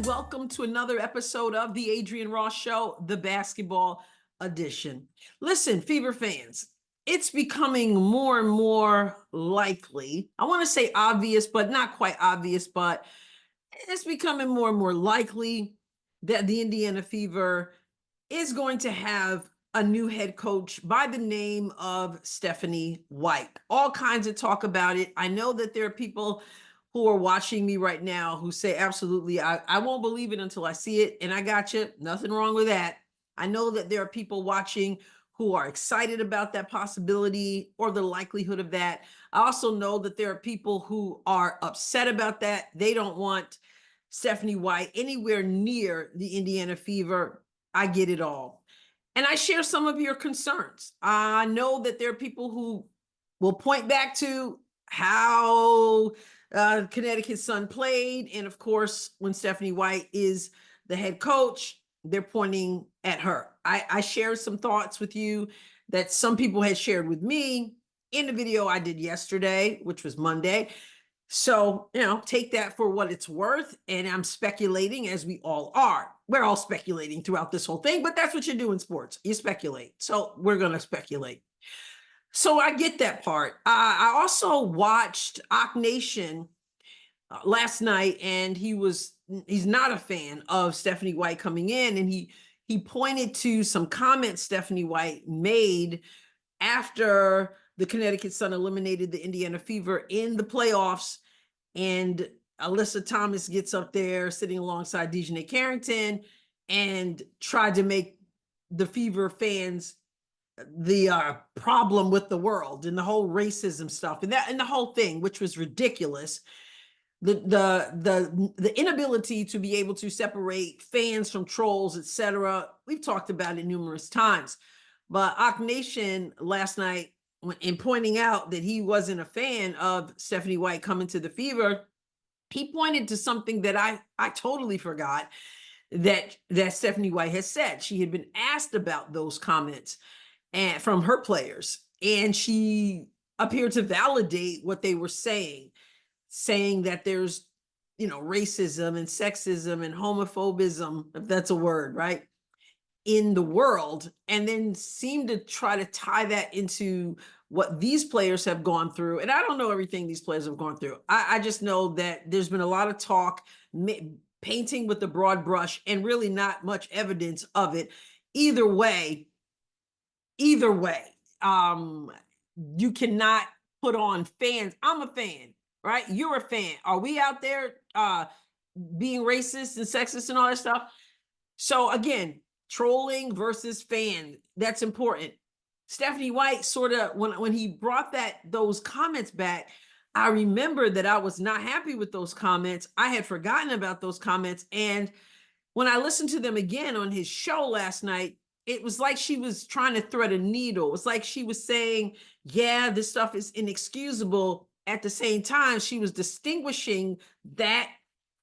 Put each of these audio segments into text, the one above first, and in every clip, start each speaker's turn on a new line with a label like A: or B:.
A: welcome to another episode of the Adrienne Ross Show, the basketball edition. Listen, Fever fans, it's becoming more and more likely. I want to say obvious, but not quite obvious, but it's becoming more and more likely that the Indiana Fever is going to have a new head coach by the name of Stephanie White. All kinds of talk about it. I know that there are people who are watching me right now who say, absolutely, I won't believe it until I see it. And I got you. Nothing wrong with that. I know that there are people watching who are excited about that possibility or the likelihood of that. I also know that there are people who are upset about that. They don't want Stephanie White anywhere near the Indiana Fever. I get it all. And I share some of your concerns. I know that there are people who will point back to how Connecticut Sun played. And of course, when Stephanie White is the head coach, they're pointing at her. I shared some thoughts with you that some people had shared with me in the video I did yesterday, which was Monday. So, take that for what it's worth. And I'm speculating, as we all are. We're all speculating throughout this whole thing, but that's what you do in sports. You speculate. So we're going to speculate. So I get that part. I also watched Nation last night, and he's not a fan of Stephanie White coming in, and he pointed to some comments Stephanie White made after the Connecticut Sun eliminated the Indiana Fever in the playoffs, and Alyssa Thomas gets up there sitting alongside Dejanay Carrington and tried to make the Fever fans the problem with the world and the whole racism stuff and the whole thing, which was ridiculous. The inability to be able to separate fans from trolls, etc. We've talked about it numerous times, but Nation last night, in pointing out that he wasn't a fan of Stephanie White coming to the Fever, he pointed to something that I totally forgot that Stephanie White has said. She had been asked about those comments and from her players, and she appeared to validate what they were saying that there's racism and sexism and homophobism, if that's a word, right, in the world, and then seemed to try to tie that into what these players have gone through. And I don't know everything these players have gone through. I just know that there's been a lot of talk, painting with the broad brush, and really not much evidence of it. Either way, you cannot put on fans. I'm a fan, right? You're a fan. Are we out there being racist and sexist and all that stuff? So again, trolling versus fan, that's important. Stephanie White sort of, when he brought those comments back, I remember that I was not happy with those comments. I had forgotten about those comments. And when I listened to them again on his show last night, it was like she was trying to thread a needle. It's like she was saying, yeah, this stuff is inexcusable. At the same time, she was distinguishing that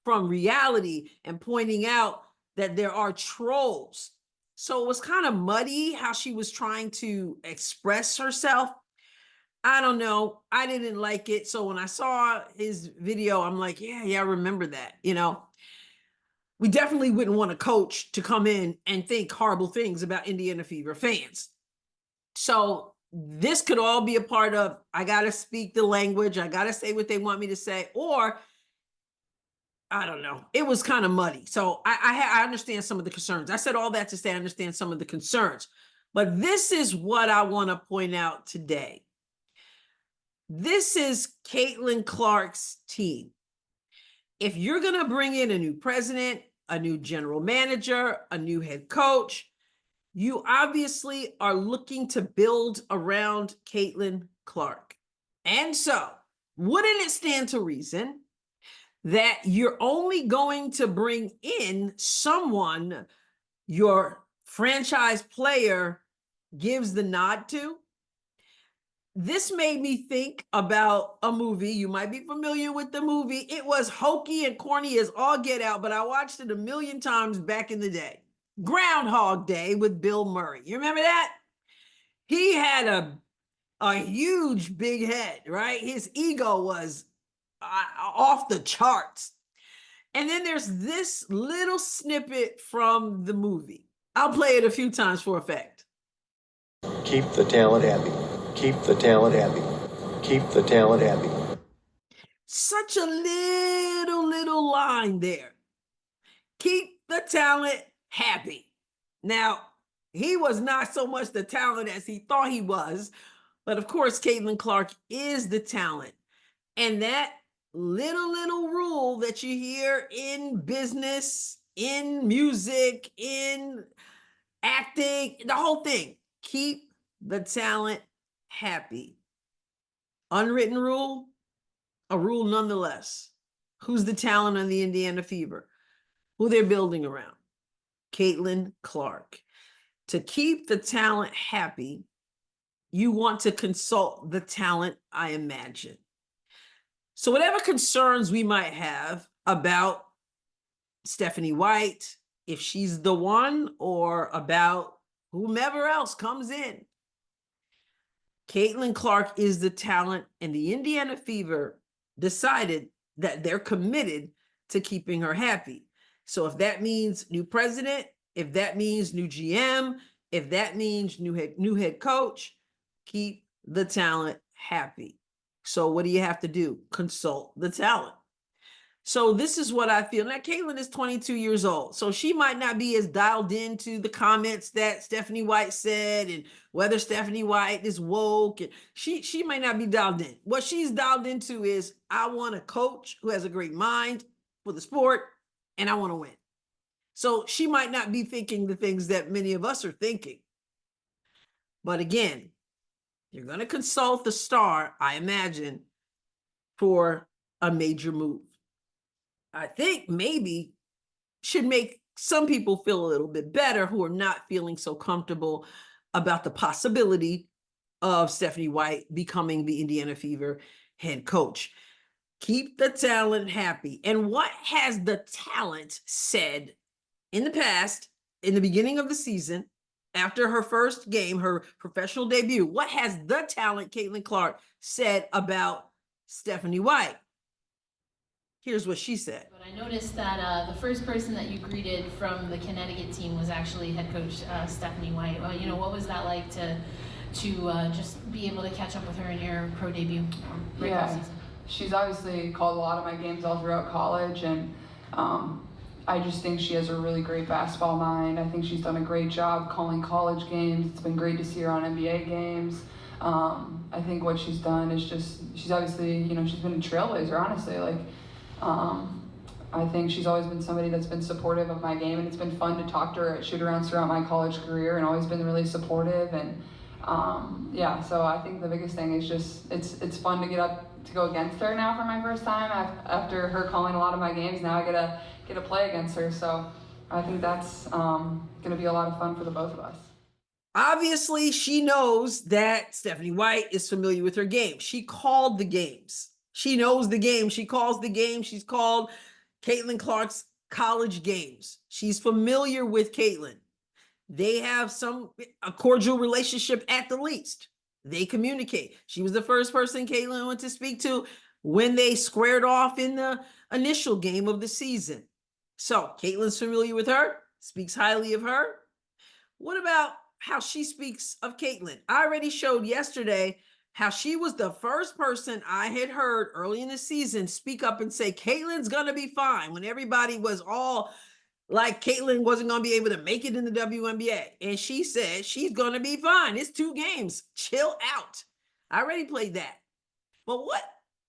A: from reality and pointing out that there are trolls. So it was kind of muddy how she was trying to express herself. I don't know. I didn't like it. So when I saw his video, I'm like, yeah, I remember that. We definitely wouldn't want a coach to come in and think horrible things about Indiana Fever fans. So this could all be a part of, I got to speak the language. I got to say what they want me to say, or I don't know. It was kind of muddy. So I understand some of the concerns. I said all that to say I understand some of the concerns. But this is what I want to point out today. This is Caitlin Clark's team. If you're going to bring in a new president, a new general manager, a new head coach, you obviously are looking to build around Caitlin Clark. And so, wouldn't it stand to reason that you're only going to bring in someone your franchise player gives the nod to? This made me think about a movie. You might be familiar with the movie. It was hokey and corny as all get out, but I watched it a million times back in the day. Groundhog Day with Bill Murray. You remember that? He had a huge big head, right? His ego was off the charts. And then there's this little snippet from the movie. I'll play it a few times for effect.
B: Keep the talent happy. Keep the talent happy. Keep the talent happy.
A: Such a little line there. Keep the talent happy. Now, he was not so much the talent as he thought he was, but of course, Caitlin Clark is the talent. And that little rule that you hear in business, in music, in acting, the whole thing, keep the talent happy. Unwritten rule, a rule nonetheless. Who's the talent on the Indiana Fever? Who they're building around? Caitlin Clark. To keep the talent happy, you want to consult the talent, I imagine. So whatever concerns we might have about Stephanie White, if she's the one, or about whomever else comes in, Caitlin Clark is the talent, and the Indiana Fever decided that they're committed to keeping her happy. So if that means new president, if that means new GM, if that means new head coach, keep the talent happy. So what do you have to do? Consult the talent. So this is what I feel. Now, Caitlin is 22 years old, so she might not be as dialed into the comments that Stephanie White said and whether Stephanie White is woke. And she might not be dialed in. What she's dialed into is, I want a coach who has a great mind for the sport, and I want to win. So she might not be thinking the things that many of us are thinking. But again, you're going to consult the star, I imagine, for a major move. I think maybe should make some people feel a little bit better who are not feeling so comfortable about the possibility of Stephanie White becoming the Indiana Fever head coach. Keep the talent happy. And what has the talent said in the past, in the beginning of the season, after her first game, her professional debut? What has the talent, Caitlin Clark, said about Stephanie White? Here's what she said.
C: But I noticed that the first person that you greeted from the Connecticut team was actually head coach Stephanie White. What was that like to just be able to catch up with her in your pro debut?
D: Yeah, she's obviously called a lot of my games all throughout college, and I just think she has a really great basketball mind. I think she's done a great job calling college games. It's been great to see her on NBA games. I think what she's done is she's obviously, she's been a trailblazer, honestly. I think she's always been somebody that's been supportive of my game, and it's been fun to talk to her at shoot-arounds throughout my college career, and always been really supportive. And so I think the biggest thing is just it's fun to go against her now for my first time after her calling a lot of my games. Now I get to play against her, so I think that's going to be a lot of fun for the both of us.
A: Obviously, she knows that Stephanie White is familiar with her game. She called the games. She knows the game. She calls the game. She's called Caitlin Clark's college games. She's familiar with Caitlin. They have a cordial relationship at the least. They communicate. She was the first person Caitlin went to speak to when they squared off in the initial game of the season. So Caitlin's familiar with her, speaks highly of her. What about how she speaks of Caitlin? I already showed yesterday how she was the first person I had heard early in the season speak up and say, Caitlin's going to be fine, when everybody was all like Caitlin wasn't going to be able to make it in the WNBA. And she said, she's going to be fine. It's 2 games. Chill out. I already played that. But what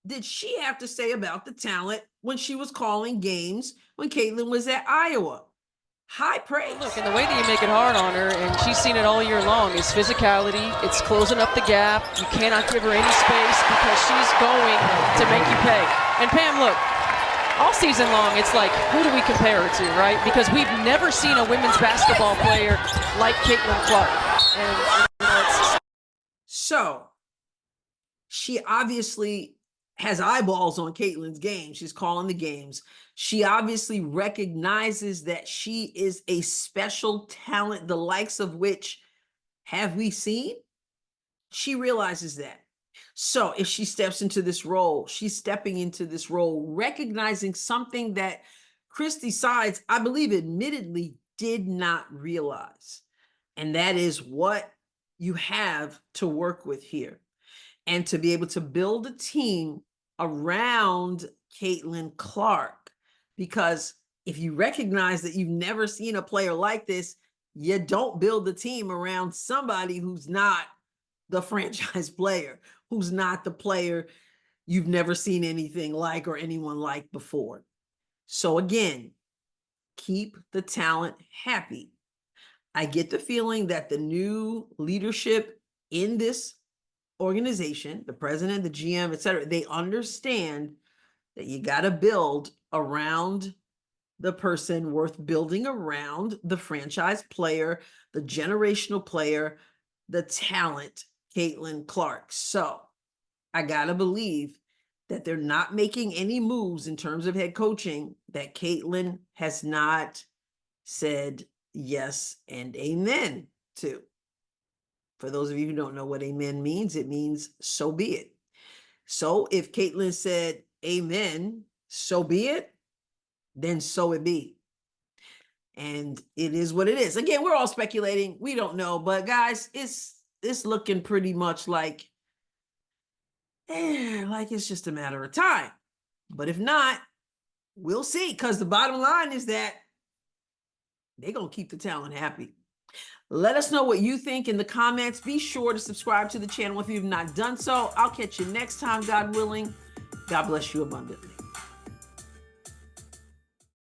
A: did she have to say about the talent when she was calling games when Caitlin was at Iowa? High praise.
E: Look, and the way that you make it hard on her, and she's seen it all year long, is physicality. It's closing up the gap. You cannot give her any space because she's going to make you pay. And Pam, look, all season long, it's like, who do we compare her to, right? Because we've never seen a women's basketball player like Caitlin Clark.
A: So she obviously has eyeballs on Caitlin's game. She's calling the games. She obviously recognizes that she is a special talent, the likes of which have we seen? She realizes that. So if she steps into this role, she's stepping into this role, recognizing something that Chris decides, I believe admittedly did not realize. And that is what you have to work with here. And to be able to build a team around Caitlin Clark. Because if you recognize that you've never seen a player like this, you don't build the team around somebody who's not the franchise player, who's not the player you've never seen anything like or anyone like before. So again, keep the talent happy. I get the feeling that the new leadership in this organization, the president, the GM, et cetera, they understand that you got to build around the person worth building around, the franchise player, the generational player, the talent, Caitlin Clark. So I got to believe that they're not making any moves in terms of head coaching that Caitlin has not said yes and amen to. For those of you who don't know what amen means, it means so be it. So if Caitlin said amen, so be it, then so it be. And it is what it is. Again, we're all speculating. We don't know, but guys, it's looking pretty much like it's just a matter of time. But if not, we'll see. Because the bottom line is that they're going to keep the talent happy. Let us know what you think in the comments. Be sure to subscribe to the channel if you've not done so. I'll catch you next time, God willing. God bless you abundantly.